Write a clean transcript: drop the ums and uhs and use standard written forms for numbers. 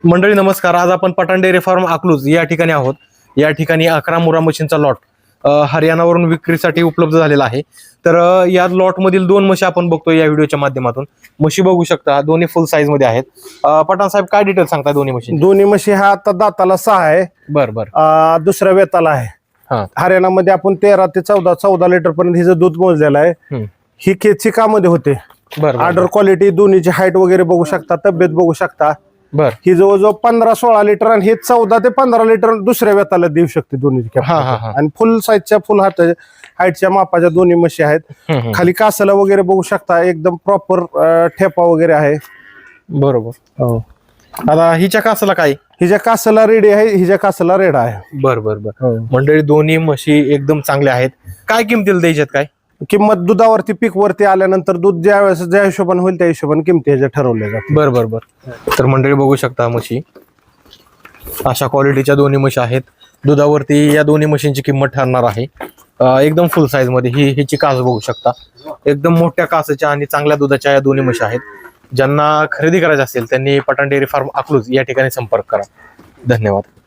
मंडळी नमस्कार. आज आपण पठाण डेअरी फार्म अकलूज या ठिकाणी आहोत. या ठिकाणी 11 मुरा मशीनचा लॉट हरियाणावरून विक्रीसाठी उपलब्ध झालेला आहे. तर या लॉट मधील 2 म्हशी आपण बघतोय या व्हिडिओच्या माध्यमातून. म्हशी बघू शकता, दोन्ही फुल साईज मध्ये आहेत. पठाण साहेब काय डिटेल सांगता दोन्ही म्हशी? दोन्ही म्हशी हा आता दाताला 6 आहे. बर. दुसऱ्या वेताला आहे. हा. हरियाणामध्ये आपण 13 ते 14 लिटर पर्यंत हिचं दूध मोजलेलं आहे. ही चिकामध्ये होते. ऑर्डर क्वालिटी, दोन्हीची हाईट वगैरे बघू शकता, तब्येत बघू शकता. बर. ही जवळजवळ 15-16 लिटर आणि हे 14 ते 15 लिटर दुसऱ्या वेताला देऊ शकते दोन्ही. आणि फुल साईजच्या फुल हाईटच्या मापाच्या दोन्ही म्हशी आहेत. खाली कासाला वगैरे बघू शकता, एकदम प्रॉपर ठेपा वगैरे आहे. बरोबर. आता हिच्या कासाला काय? हिच्या कासाला रेडी आहे, हिच्या कासाला रेड आहे. बर. मंडळी दोन्ही म्हशी एकदम चांगल्या आहेत. काय किमतीला द्यायच्यात काय? किंमत दुधावरती पीक वरती आल्यानंतर दूध ज्या वेळेस ज्या हिशोबाने होईल त्या हिशोबाने किमती ह्याच्या ठरवल्या जातात. बर. तर मंडळी बघू शकता म्हशी अशा क्वालिटीच्या दोन्ही म्हशी आहेत. दुधावरती या दोन्ही म्हशींची किंमत ठरणार आहे. एकदम फुल साईज मध्ये हिची कास बघू शकता, एकदम मोठ्या कासाच्या आणि चांगल्या दुधाच्या या दोन्ही म्हशी आहेत. ज्यांना खरेदी करायची असेल त्यांनी पठाण डेअरी फार्म अकलूज या ठिकाणी संपर्क करा. धन्यवाद.